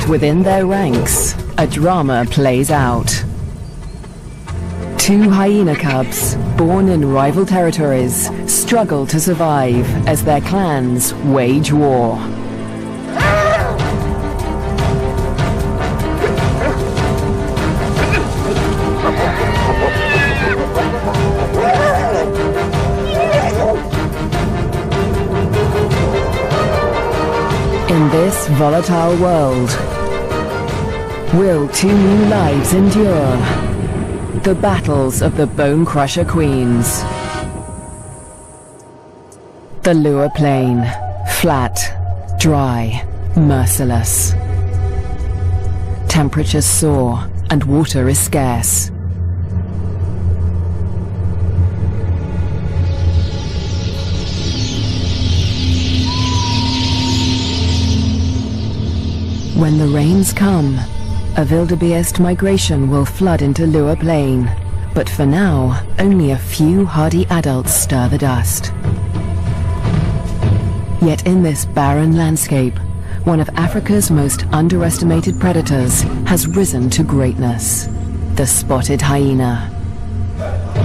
within their ranks, a drama plays out. Two hyena cubs, born in rival territories, struggle to survive as their clans wage war. In this volatile world, will two new lives endure? The battles of the Bone Crusher Queens. The Lua Plain, flat, dry, merciless. Temperatures soar and water is scarce. When the rains come, a wildebeest migration will flood into Lua Plain, but for now, only a few hardy adults stir the dust. Yet in this barren landscape, one of Africa's most underestimated predators has risen to greatness: the spotted hyena.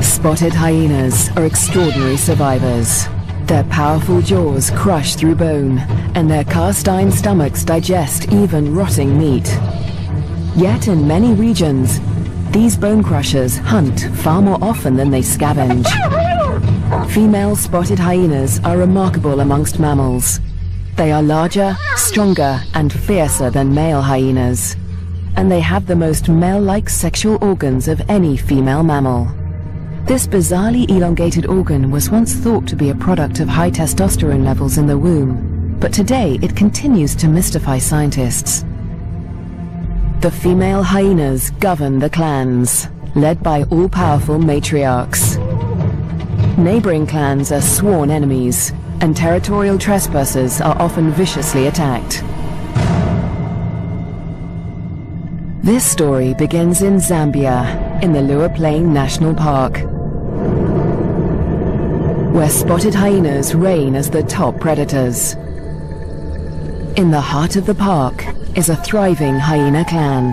Spotted hyenas are extraordinary survivors. Their powerful jaws crush through bone, and their cast-iron stomachs digest even rotting meat. Yet in many regions, these bone crushers hunt far more often than they scavenge. Female spotted hyenas are remarkable amongst mammals. They are larger, stronger, and fiercer than male hyenas, and they have the most male-like sexual organs of any female mammal. This bizarrely elongated organ was once thought to be a product of high testosterone levels in the womb, but today it continues to mystify scientists. The female hyenas govern the clans, led by all-powerful matriarchs. Neighboring clans are sworn enemies, and territorial trespassers are often viciously attacked. This story begins in Zambia, in the Lua Plain National Park, where spotted hyenas reign as the top predators. In the heart of the park is a thriving hyena clan.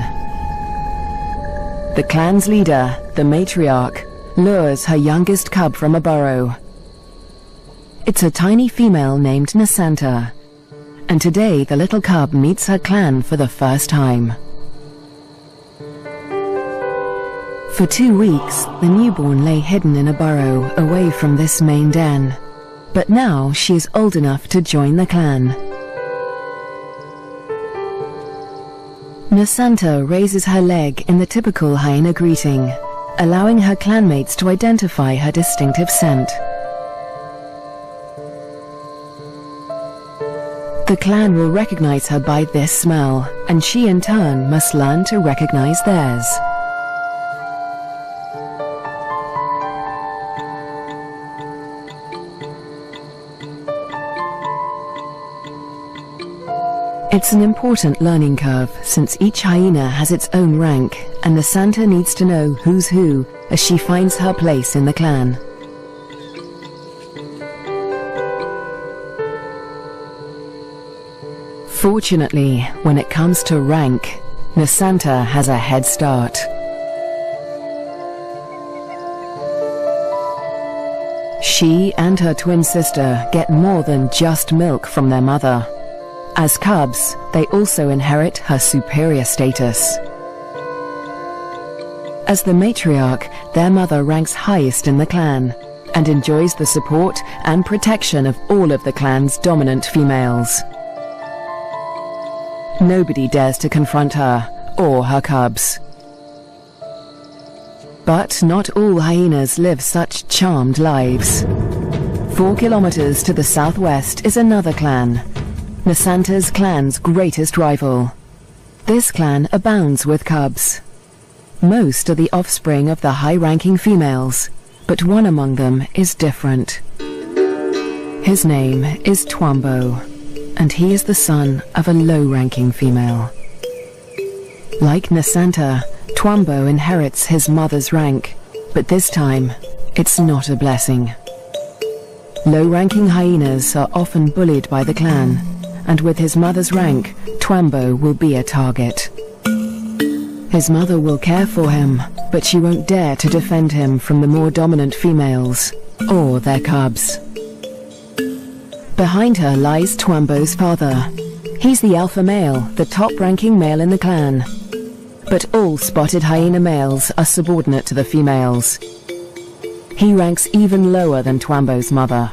The clan's leader, the matriarch, lures her youngest cub from a burrow. It's a tiny female named Nasanta, and today the little cub meets her clan for the first time. For 2 weeks, the newborn lay hidden in a burrow away from this main den, but now she is old enough to join the clan. Nasanta raises her leg in the typical hyena greeting, allowing her clanmates to identify her distinctive scent. The clan will recognize her by this smell, and she in turn must learn to recognize theirs. It's an important learning curve, since each hyena has its own rank, and Nasanta needs to know who's who as she finds her place in the clan. Fortunately, when it comes to rank, Nasanta has a head start. She and her twin sister get more than just milk from their mother. As cubs, they also inherit her superior status. As the matriarch, their mother ranks highest in the clan and enjoys the support and protection of all of the clan's dominant females. Nobody dares to confront her or her cubs. But not all hyenas live such charmed lives. 4 kilometers to the southwest is another clan, Nasanta's clan's greatest rival. This clan abounds with cubs. Most are the offspring of the high-ranking females, but one among them is different. His name is Twambo, and he is the son of a low-ranking female. Like Nasanta, Twambo inherits his mother's rank, but this time, it's not a blessing. Low-ranking hyenas are often bullied by the clan, and with his mother's rank, Twambo will be a target. His mother will care for him, but she won't dare to defend him from the more dominant females, or their cubs. Behind her lies Twambo's father. He's the alpha male, the top-ranking male in the clan. But all spotted hyena males are subordinate to the females. He ranks even lower than Twambo's mother.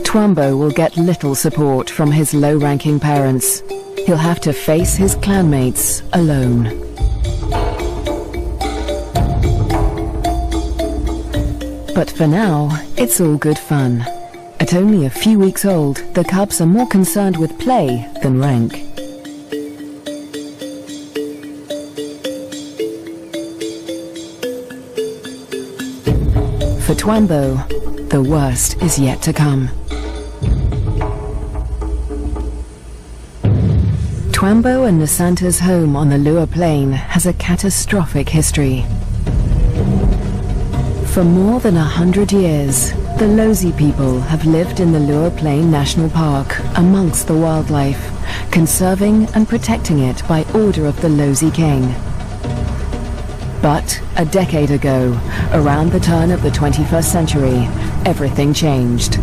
Twambo will get little support from his low-ranking parents. He'll have to face his clanmates alone. But for now, it's all good fun. At only a few weeks old, the cubs are more concerned with play than rank. For Twambo, the worst is yet to come. Twambo and Nasanta's home on the Lua Plain has a catastrophic history. For more than 100 years, the Lozi people have lived in the Lua Plain National Park amongst the wildlife, conserving and protecting it by order of the Lozi King. But a decade ago, around the turn of the 21st century, everything changed.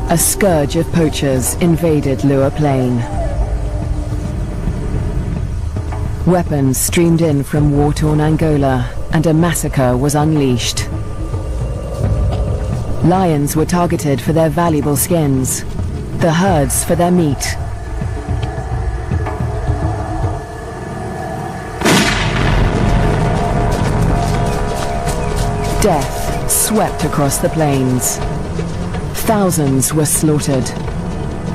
A scourge of poachers invaded Lua Plain. Weapons streamed in from war-torn Angola, and a massacre was unleashed. Lions were targeted for their valuable skins, the herds for their meat. Death swept across the plains. Thousands were slaughtered.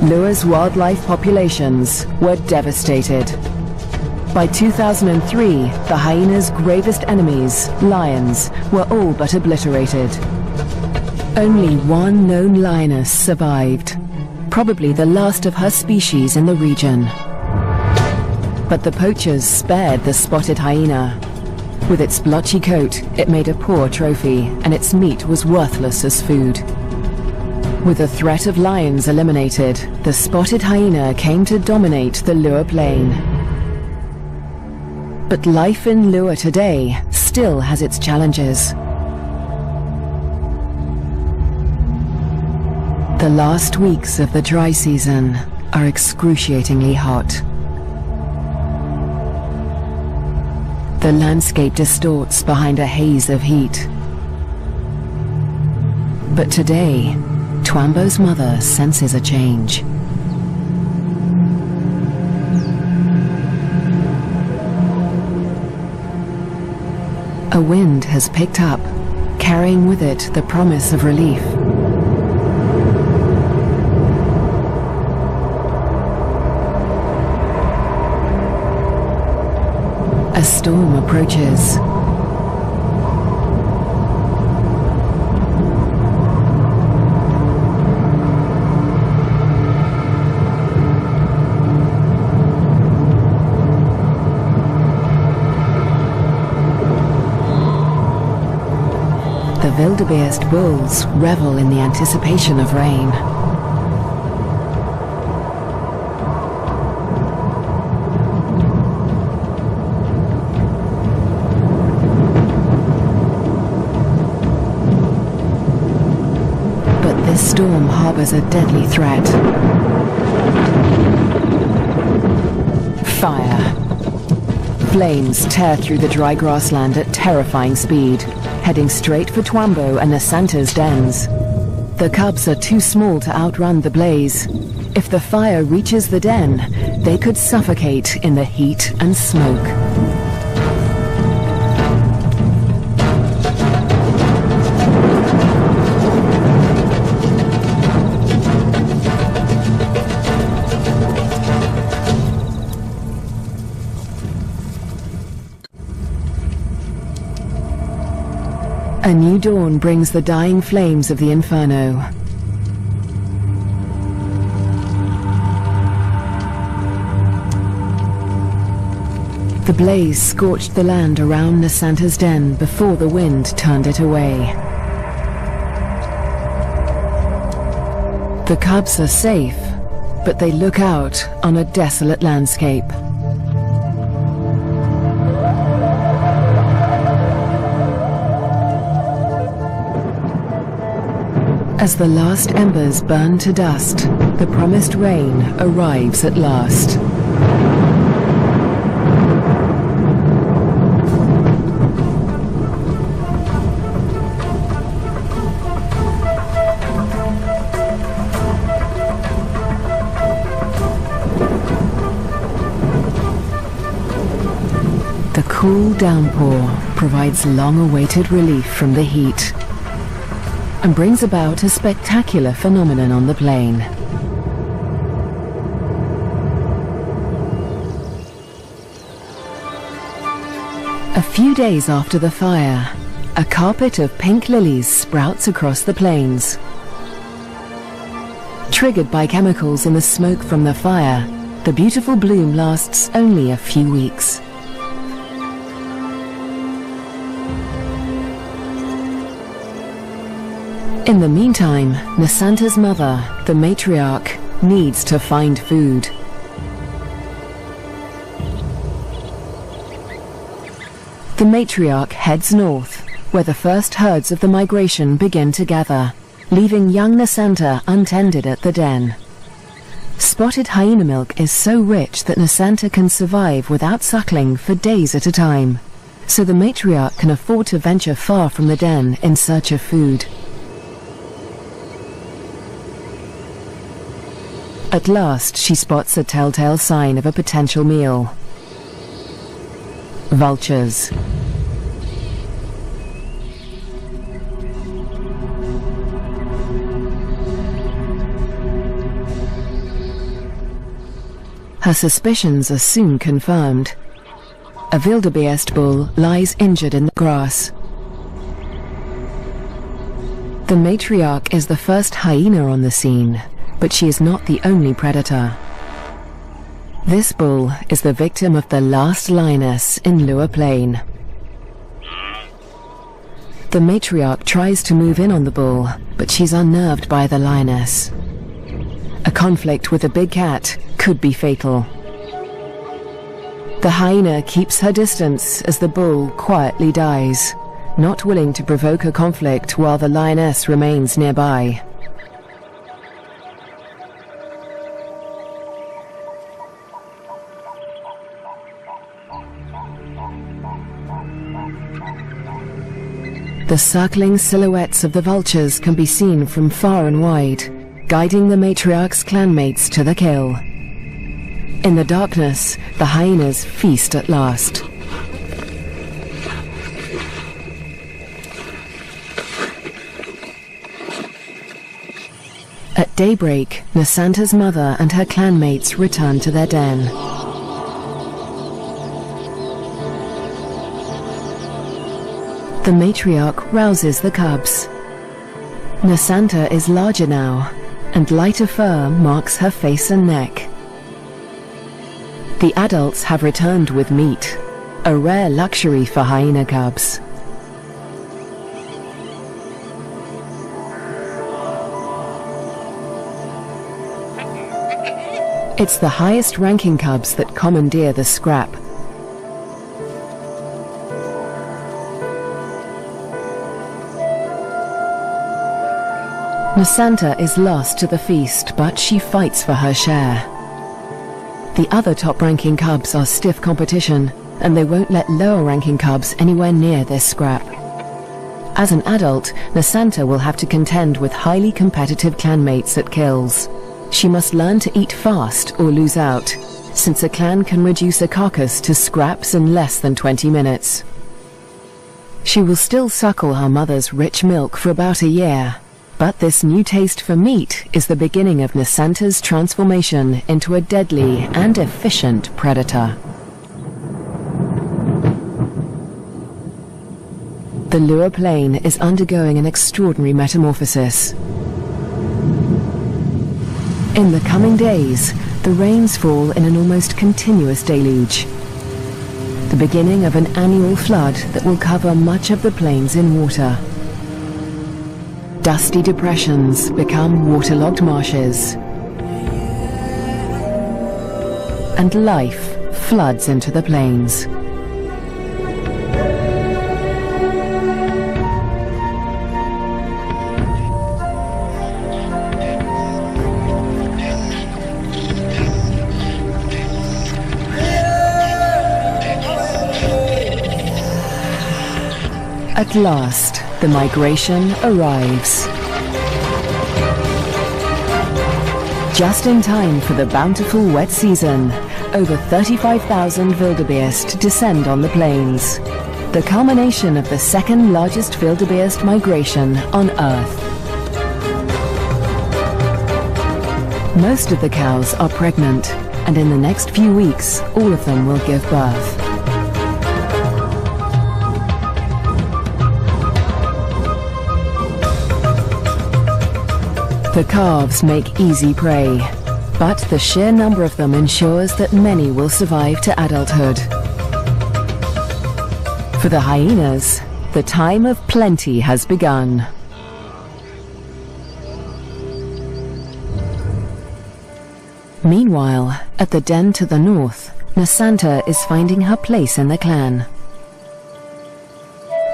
Lua's wildlife populations were devastated. By 2003, the hyena's gravest enemies, lions, were all but obliterated. Only one known lioness survived, probably the last of her species in the region. But the poachers spared the spotted hyena. With its blotchy coat, it made a poor trophy, and its meat was worthless as food. With the threat of lions eliminated, the spotted hyena came to dominate the Lua Plain. But life in Lua today still has its challenges. The last weeks of the dry season are excruciatingly hot. The landscape distorts behind a haze of heat. But today, Twambo's mother senses a change. A wind has picked up, carrying with it the promise of relief. A storm approaches. The wildebeest bulls revel in the anticipation of rain. But this storm harbors a deadly threat. Fire. Flames tear through the dry grassland at terrifying speed, heading straight for Twambo and Nasanta's dens. The cubs are too small to outrun the blaze. If the fire reaches the den, they could suffocate in the heat and smoke. A new dawn brings the dying flames of the inferno. The blaze scorched the land around Nasanta's den before the wind turned it away. The cubs are safe, but they look out on a desolate landscape. As the last embers burn to dust, the promised rain arrives at last. The cool downpour provides long-awaited relief from the heat and brings about a spectacular phenomenon on the plain. A few days after the fire, a carpet of pink lilies sprouts across the plains. Triggered by chemicals in the smoke from the fire, the beautiful bloom lasts only a few weeks. In the meantime, Nisanta's mother, the matriarch, needs to find food. The matriarch heads north, where the first herds of the migration begin to gather, leaving young Nisanta untended at the den. Spotted hyena milk is so rich that Nisanta can survive without suckling for days at a time, so the matriarch can afford to venture far from the den in search of food. At last, she spots a telltale sign of a potential meal. Vultures. Her suspicions are soon confirmed. A wildebeest bull lies injured in the grass. The matriarch is the first hyena on the scene, but she is not the only predator. This bull is the victim of the last lioness in Lua Plain. The matriarch tries to move in on the bull, but she's unnerved by the lioness. A conflict with a big cat could be fatal. The hyena keeps her distance as the bull quietly dies, not willing to provoke a conflict while the lioness remains nearby. The circling silhouettes of the vultures can be seen from far and wide, guiding the matriarch's clanmates to the kill. In the darkness, the hyenas feast at last. At daybreak, Nisanta's mother and her clanmates return to their den. The matriarch rouses the cubs. Nisanta is larger now, and lighter fur marks her face and neck. The adults have returned with meat, a rare luxury for hyena cubs. It's the highest-ranking cubs that commandeer the scrap. Nisanta is lost to the feast, but she fights for her share. The other top-ranking cubs are stiff competition, and they won't let lower-ranking cubs anywhere near this scrap. As an adult, Nisanta will have to contend with highly competitive clanmates at kills. She must learn to eat fast or lose out, since a clan can reduce a carcass to scraps in less than 20 minutes. She will still suckle her mother's rich milk for about a year, but this new taste for meat is the beginning of Nisanta's transformation into a deadly and efficient predator. The Lua Plain is undergoing an extraordinary metamorphosis. In the coming days, the rains fall in an almost continuous deluge, the beginning of an annual flood that will cover much of the plains in water. Dusty depressions become waterlogged marshes. And life floods into the plains. At last, the migration arrives. Just in time for the bountiful wet season, over 35,000 wildebeest descend on the plains, the culmination of the second largest wildebeest migration on Earth. Most of the cows are pregnant, and in the next few weeks, all of them will give birth. The calves make easy prey, but the sheer number of them ensures that many will survive to adulthood. For the hyenas, the time of plenty has begun. Meanwhile, at the den to the north, Nasanta is finding her place in the clan.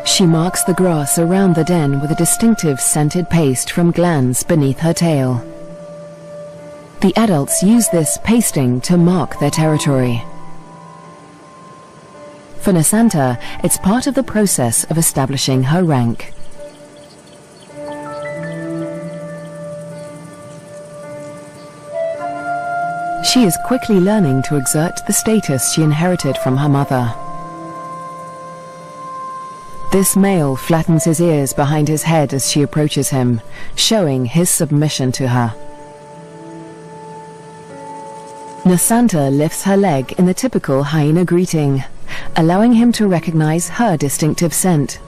She marks the grass around the den with a distinctive scented paste from glands beneath her tail. The adults use this pasting to mark their territory. For Nasanta, it's part of the process of establishing her rank. She is quickly learning to exert the status she inherited from her mother. This male flattens his ears behind his head as she approaches him, showing his submission to her. Nasanta lifts her leg in the typical hyena greeting, allowing him to recognize her distinctive scent.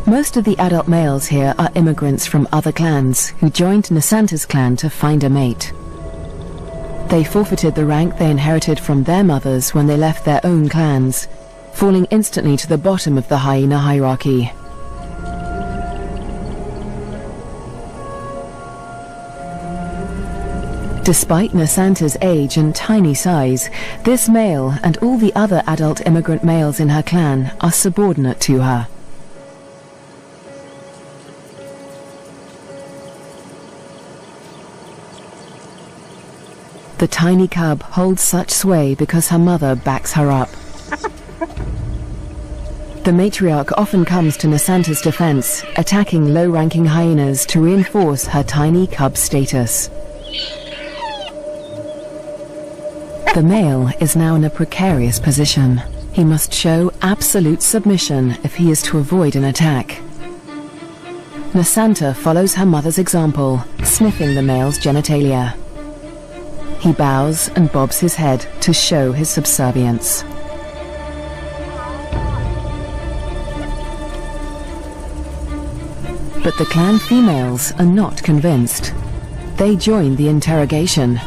Most of the adult males here are immigrants from other clans who joined Nasanta's clan to find a mate. They forfeited the rank they inherited from their mothers when they left their own clans, falling instantly to the bottom of the hyena hierarchy. Despite Nasanta's age and tiny size, this male and all the other adult immigrant males in her clan are subordinate to her. The tiny cub holds such sway because her mother backs her up. The matriarch often comes to Nasanta's defense, attacking low-ranking hyenas to reinforce her tiny cub status. The male is now in a precarious position. He must show absolute submission if he is to avoid an attack. Nasanta follows her mother's example, sniffing the male's genitalia. He bows and bobs his head to show his subservience. But the clan females are not convinced. They join the interrogation.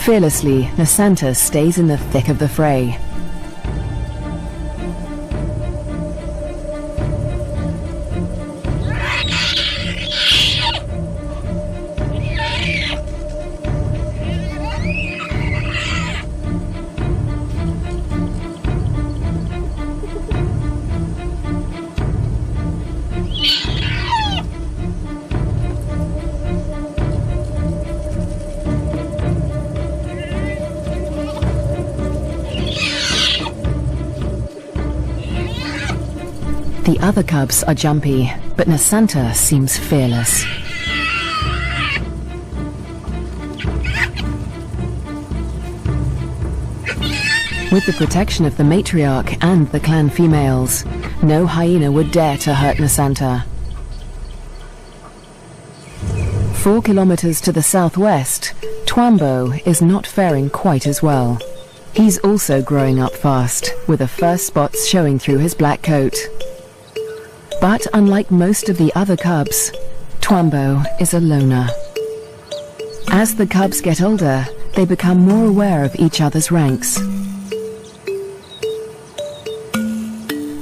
Fearlessly, Nasanta stays in the thick of the fray. The other cubs are jumpy, but Nasanta seems fearless. With the protection of the matriarch and the clan females, no hyena would dare to hurt Nasanta. 4 kilometers to the southwest, Twambo is not faring quite as well. He's also growing up fast, with the first spots showing through his black coat. But unlike most of the other cubs, Twambo is a loner. As the cubs get older, they become more aware of each other's ranks.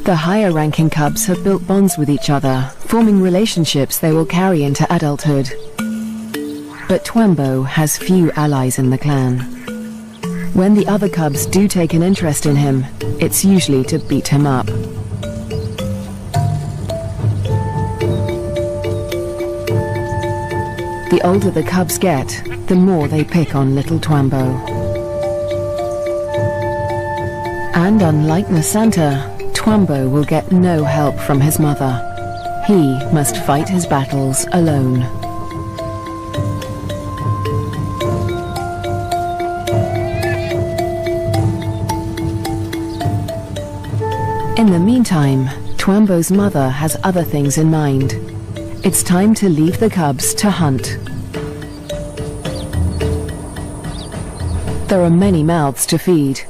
The higher-ranking cubs have built bonds with each other, forming relationships they will carry into adulthood. But Twambo has few allies in the clan. When the other cubs do take an interest in him, it's usually to beat him up. The older the cubs get, the more they pick on little Twambo. And unlike Nasanta, Twambo will get no help from his mother. He must fight his battles alone. In the meantime, Twambo's mother has other things in mind. It's time to leave the cubs to hunt. There are many mouths to feed.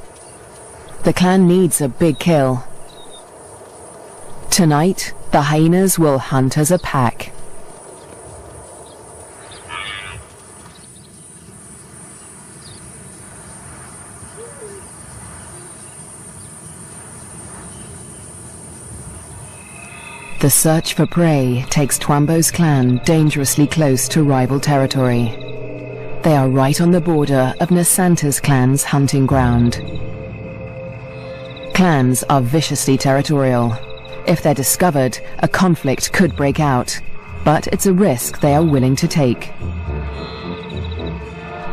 The clan needs a big kill. Tonight, the hyenas will hunt as a pack. The search for prey takes Twambo's clan dangerously close to rival territory. They are right on the border of Nasanta's clan's hunting ground. Clans are viciously territorial. If they're discovered, a conflict could break out, but it's a risk they are willing to take.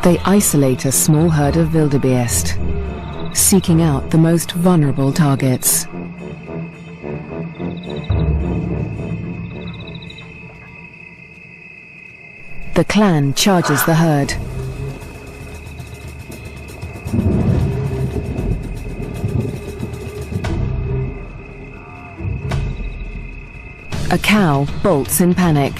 They isolate a small herd of wildebeest, seeking out the most vulnerable targets. The clan charges the herd. A cow bolts in panic.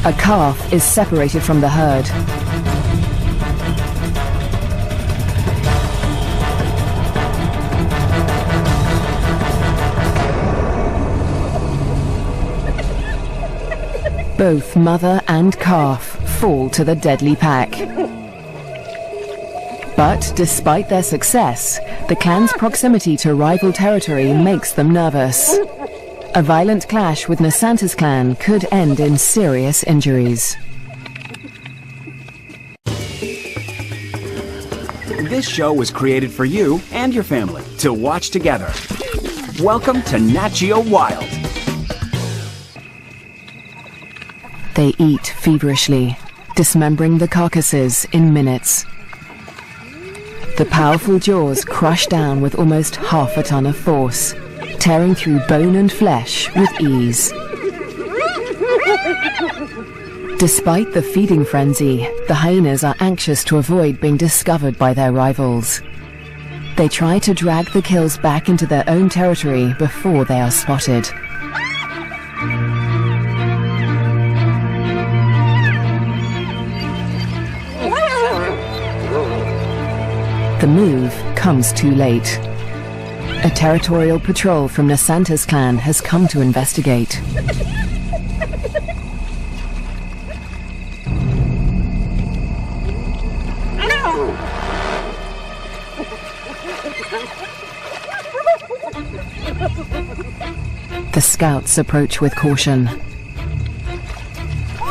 A calf is separated from the herd. Both mother and calf fall to the deadly pack. But despite their success, the clan's proximity to rival territory makes them nervous. A violent clash with Nasanta's clan could end in serious injuries. This show was created for you and your family to watch together. Welcome to Nat Geo Wild. They eat feverishly, dismembering the carcasses in minutes. The powerful jaws crush down with almost half a ton of force, tearing through bone and flesh with ease. Despite the feeding frenzy, the hyenas are anxious to avoid being discovered by their rivals. They try to drag the kills back into their own territory before they are spotted. The move comes too late. A territorial patrol from Nasanta's clan has come to investigate. The scouts approach with caution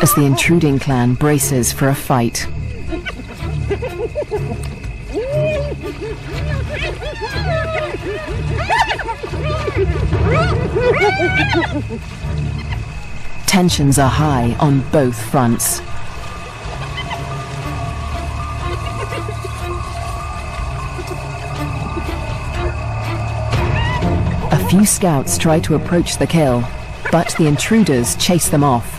as the intruding clan braces for a fight. Tensions are high on both fronts. A few scouts try to approach the kill, but the intruders chase them off.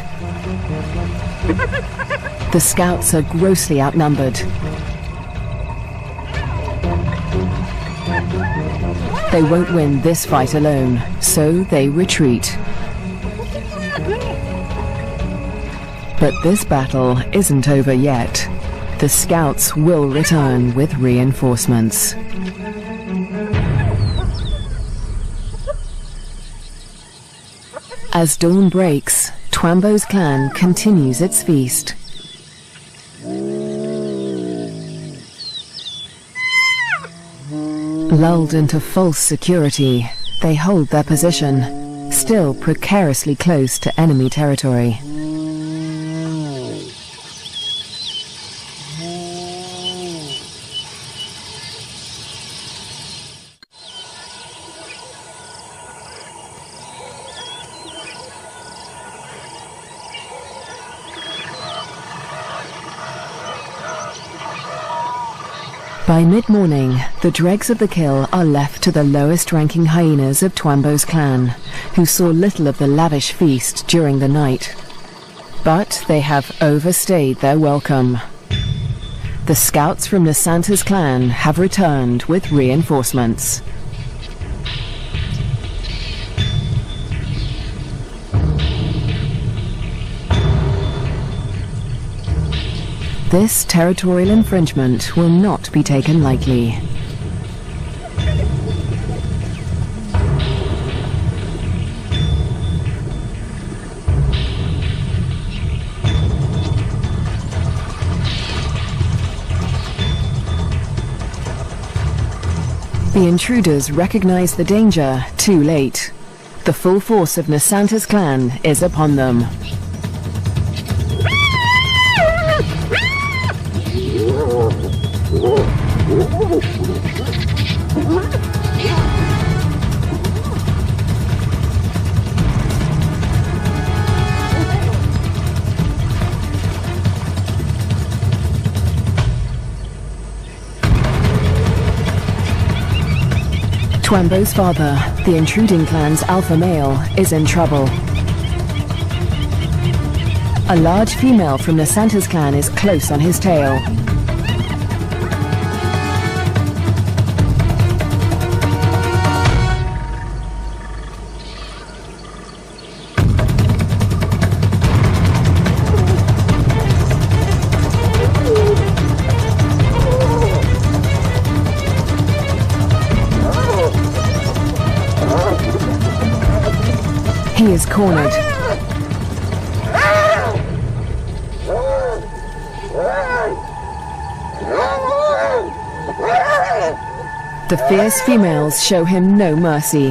The scouts are grossly outnumbered. They won't win this fight alone, so they retreat. But this battle isn't over yet. The scouts will return with reinforcements. As dawn breaks, Twambo's clan continues its feast. Lulled into false security, they hold their position, still precariously close to enemy territory. By mid-morning, the dregs of the kill are left to the lowest-ranking hyenas of Twambo's clan, who saw little of the lavish feast during the night. But they have overstayed their welcome. The scouts from Nasanta's clan have returned with reinforcements. This territorial infringement will not be taken lightly. The intruders recognize the danger too late. The full force of Nasanta's clan is upon them. Twambo's father, the intruding clan's alpha male, is in trouble. A large female from Nasanta's clan is close on his tail. He is cornered. The fierce females show him no mercy.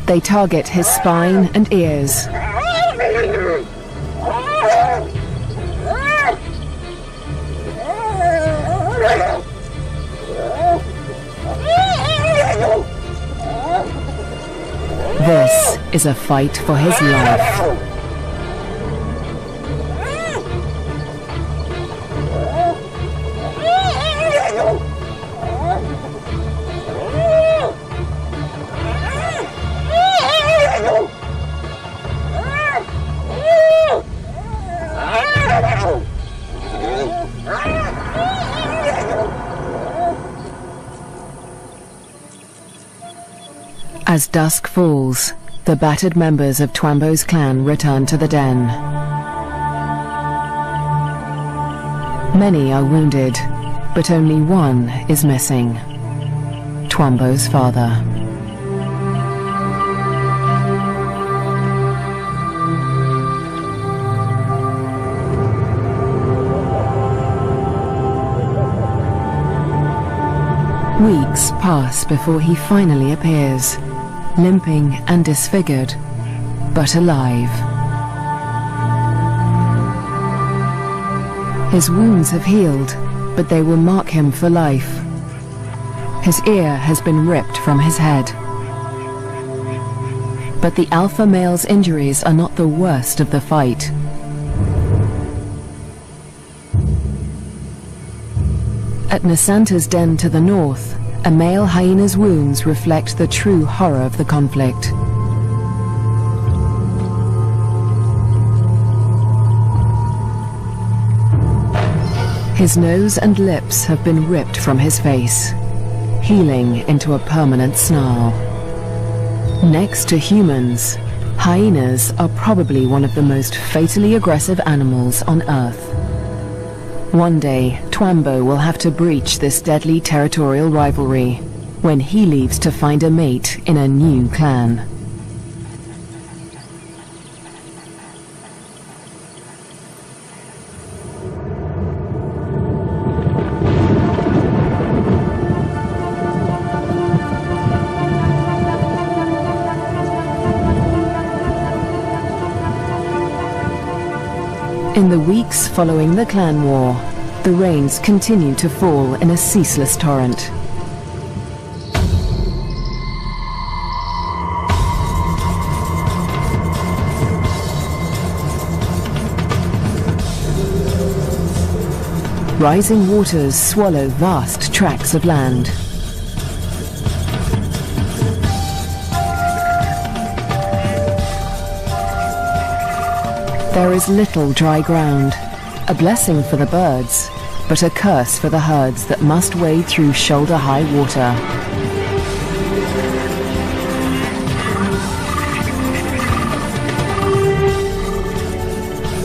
They target his spine and ears. This is a fight for his life. As dusk falls, the battered members of Twambo's clan return to the den. Many are wounded, but only one is missing. Twambo's father. Weeks pass before he finally appears, limping and disfigured, but alive. His wounds have healed, but they will mark him for life. His ear has been ripped from his head. But the alpha male's injuries are not the worst of the fight. At Nasanta's den to the north, a male hyena's wounds reflect the true horror of the conflict. His nose and lips have been ripped from his face, healing into a permanent snarl. Next to humans, hyenas are probably one of the most fatally aggressive animals on Earth. One day, Twambo will have to breach this deadly territorial rivalry, when he leaves to find a mate in a new clan. In the weeks following the clan war, the rains continue to fall in a ceaseless torrent. Rising waters swallow vast tracts of land. There is little dry ground, a blessing for the birds, but a curse for the herds that must wade through shoulder-high water.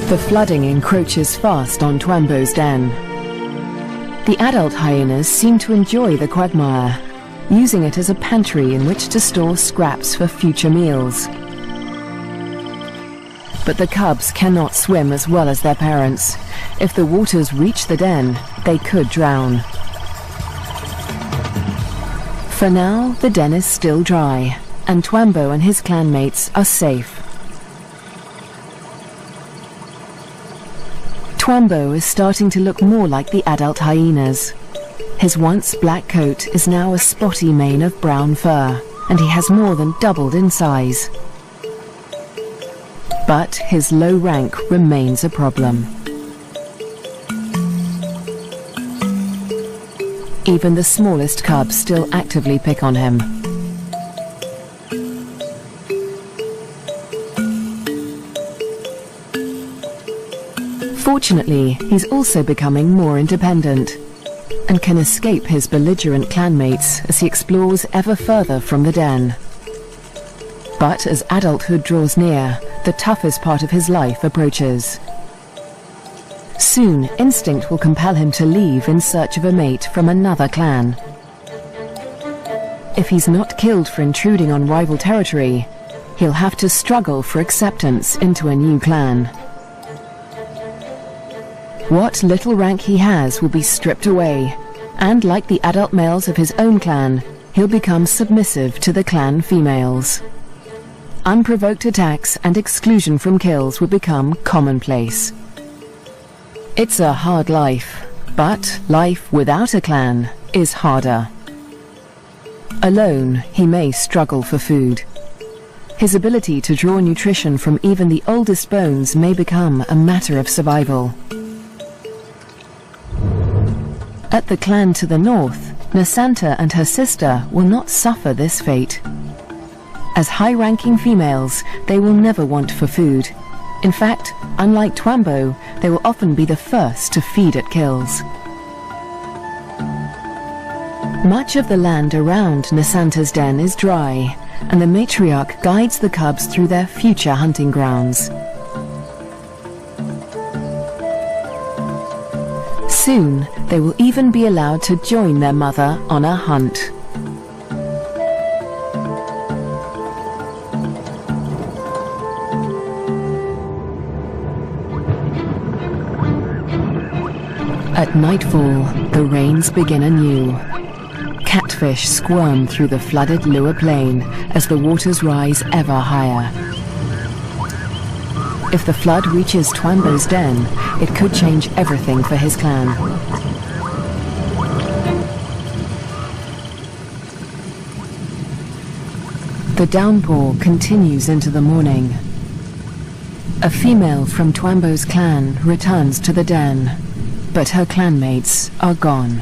The flooding encroaches fast on Twambo's den. The adult hyenas seem to enjoy the quagmire, using it as a pantry in which to store scraps for future meals. But the cubs cannot swim as well as their parents. If the waters reach the den, they could drown. For now, the den is still dry, and Twambo and his clanmates are safe. Twambo is starting to look more like the adult hyenas. His once black coat is now a spotty mane of brown fur, and he has more than doubled in size. But his low rank remains a problem. Even the smallest cubs still actively pick on him. Fortunately, he's also becoming more independent and can escape his belligerent clanmates as he explores ever further from the den. But as adulthood draws near, the toughest part of his life approaches. Soon, instinct will compel him to leave in search of a mate from another clan. If he's not killed for intruding on rival territory, he'll have to struggle for acceptance into a new clan. What little rank he has will be stripped away, and like the adult males of his own clan, he'll become submissive to the clan females. Unprovoked attacks and exclusion from kills will become commonplace. It's a hard life, but life without a clan is harder. Alone, he may struggle for food. His ability to draw nutrition from even the oldest bones may become a matter of survival. At the clan to the north, Nasanta and her sister will not suffer this fate. As high-ranking females, they will never want for food. In fact, unlike Twambo, they will often be the first to feed at kills. Much of the land around Nasanta's den is dry, and the matriarch guides the cubs through their future hunting grounds. Soon, they will even be allowed to join their mother on a hunt. At nightfall, the rains begin anew. Catfish squirm through the flooded Lua Plain as the waters rise ever higher. If the flood reaches Twambo's den, it could change everything for his clan. The downpour continues into the morning. A female from Twambo's clan returns to the den, but her clanmates are gone.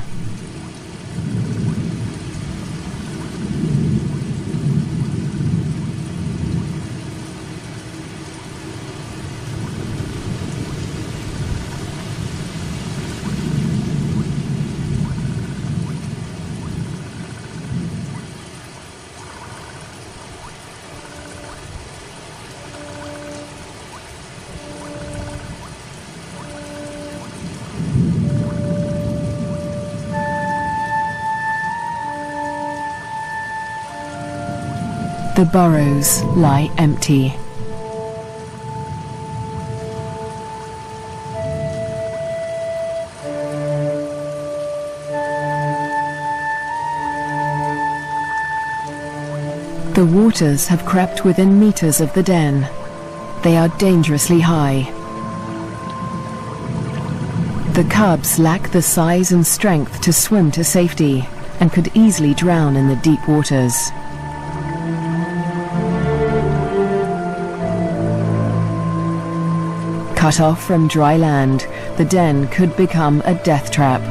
The burrows lie empty. The waters have crept within meters of the den. They are dangerously high. The cubs lack the size and strength to swim to safety and could easily drown in the deep waters. Cut off from dry land, the den could become a death trap.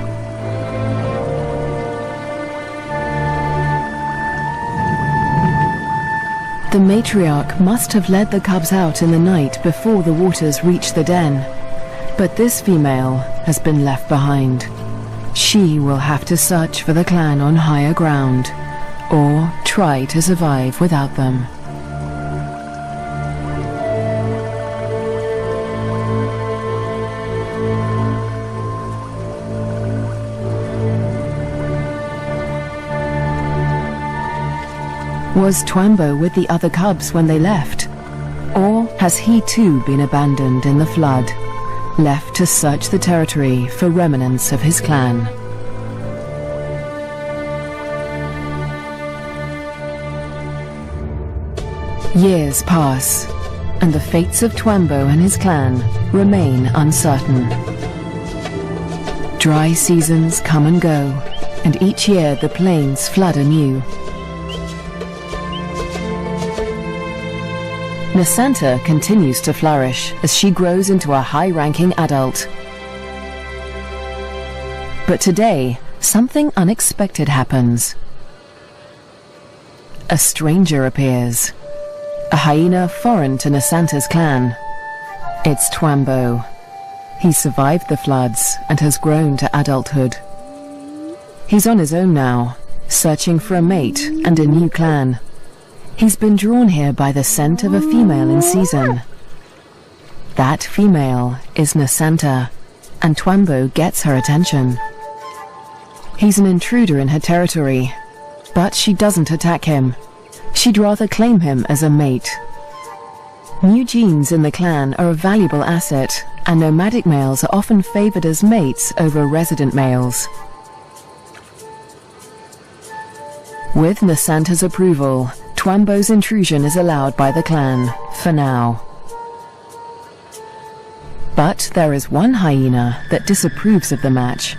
The matriarch must have led the cubs out in the night before the waters reached the den. But this female has been left behind. She will have to search for the clan on higher ground, or try to survive without them. Was Twambo with the other cubs when they left? Or has he too been abandoned in the flood, left to search the territory for remnants of his clan? Years pass, and the fates of Twambo and his clan remain uncertain. Dry seasons come and go, and each year the plains flood anew. Nasanta continues to flourish as she grows into a high-ranking adult. But today, something unexpected happens. A stranger appears, a hyena foreign to Nasanta's clan. It's Twambo. He survived the floods and has grown to adulthood. He's on his own now, searching for a mate and a new clan. He's been drawn here by the scent of a female in season. That female is Nasanta, and Twambo gets her attention. He's an intruder in her territory, but she doesn't attack him. She'd rather claim him as a mate. New genes in the clan are a valuable asset, and nomadic males are often favored as mates over resident males. With Nasanta's approval, Twambo's intrusion is allowed by the clan, for now. But there is one hyena that disapproves of the match.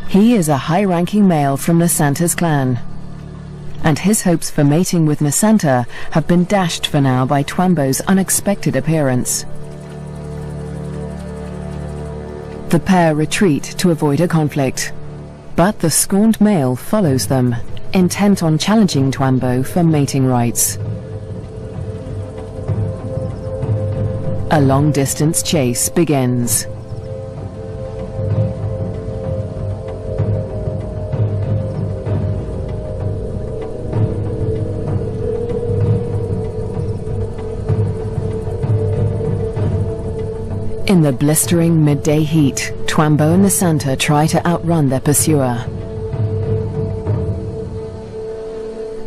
He is a high-ranking male from Nasanta's clan, and his hopes for mating with Nasanta have been dashed for now by Twambo's unexpected appearance. The pair retreat to avoid a conflict, but the scorned male follows them, intent on challenging Twambo for mating rights. A long-distance chase begins. In the blistering midday heat, Twambo and Nasanta try to outrun their pursuer.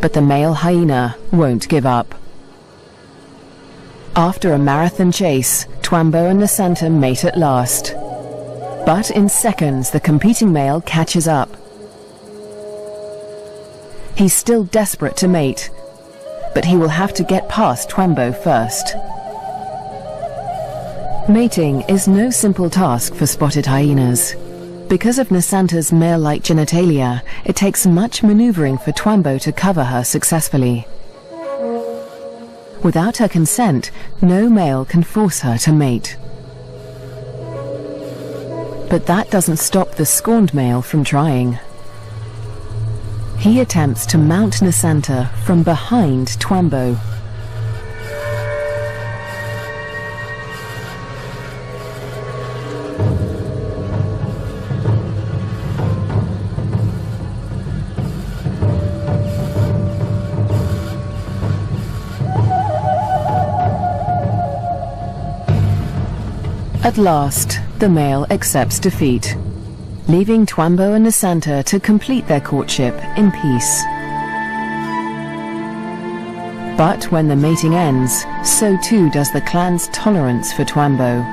But the male hyena won't give up. After a marathon chase, Twambo and Nasanta mate at last. But in seconds, the competing male catches up. He's still desperate to mate, but he will have to get past Twambo first. Mating is no simple task for spotted hyenas. Because of Nasanta's male-like genitalia, it takes much maneuvering for Twambo to cover her successfully. Without her consent, no male can force her to mate. But that doesn't stop the scorned male from trying. He attempts to mount Nasanta from behind Twambo. At last, the male accepts defeat, leaving Twambo and Nasanta to complete their courtship in peace. But when the mating ends, so too does the clan's tolerance for Twambo.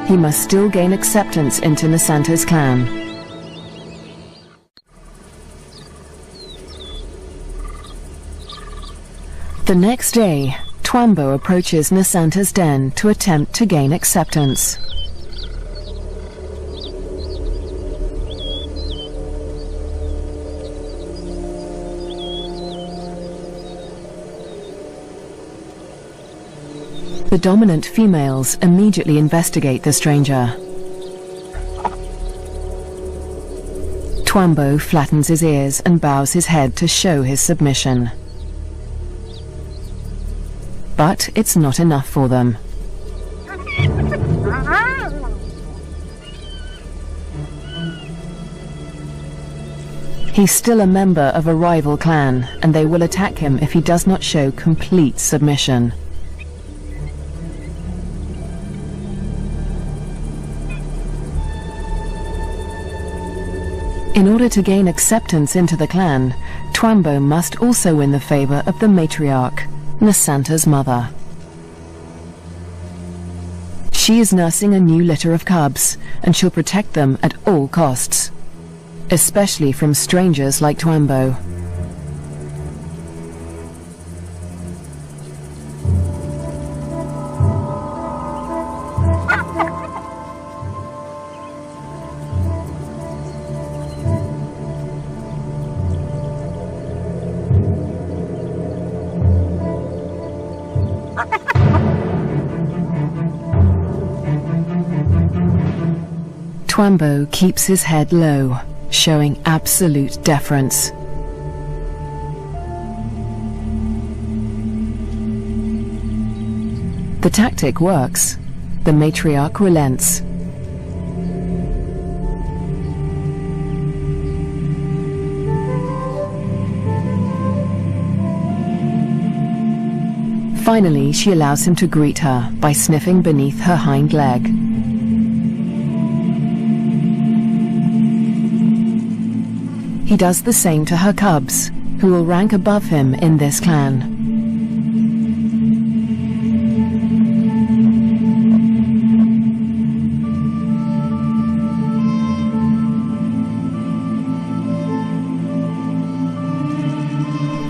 He must still gain acceptance into Nasanta's clan. The next day, Twambo approaches Nasanta's den to attempt to gain acceptance. The dominant females immediately investigate the stranger. Twambo flattens his ears and bows his head to show his submission. But it's not enough for them. He's still a member of a rival clan, and they will attack him if he does not show complete submission. In order to gain acceptance into the clan, Twambo must also win the favor of the matriarch, Nasanta's mother. She is nursing a new litter of cubs, and she'll protect them at all costs, especially from strangers like Twambo. Twambo keeps his head low, showing absolute deference. The tactic works. The matriarch relents. Finally, she allows him to greet her by sniffing beneath her hind leg. He does the same to her cubs, who will rank above him in this clan.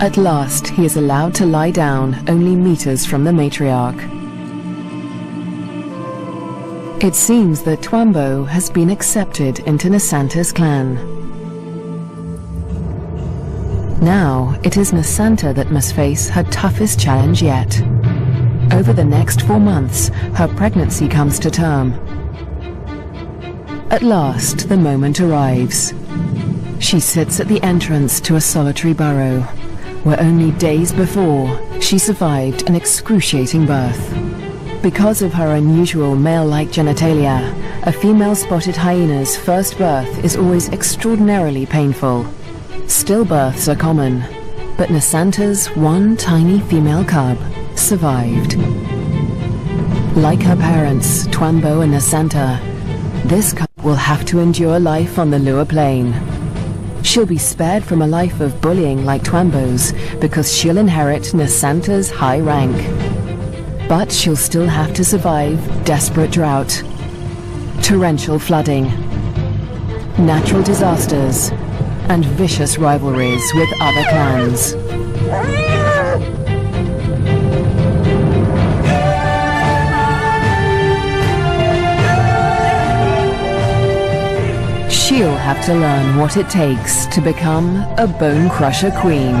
At last, he is allowed to lie down only meters from the matriarch. It seems that Twambo has been accepted into Nasanta's clan. Now, it is Nasanta that must face her toughest challenge yet. Over the next 4 months, her pregnancy comes to term. At last, the moment arrives. She sits at the entrance to a solitary burrow, where only days before, she survived an excruciating birth. Because of her unusual male-like genitalia, a female spotted hyena's first birth is always extraordinarily painful. Stillbirths are common, but Nasanta's one tiny female cub survived. Like her parents, Twambo and Nasanta, this cub will have to endure life on the Lua Plain. She'll be spared from a life of bullying like Twambo's because she'll inherit Nasanta's high rank. But she'll still have to survive desperate drought, torrential flooding, natural disasters, and vicious rivalries with other clans. She'll have to learn what it takes to become a Bone Crusher Queen.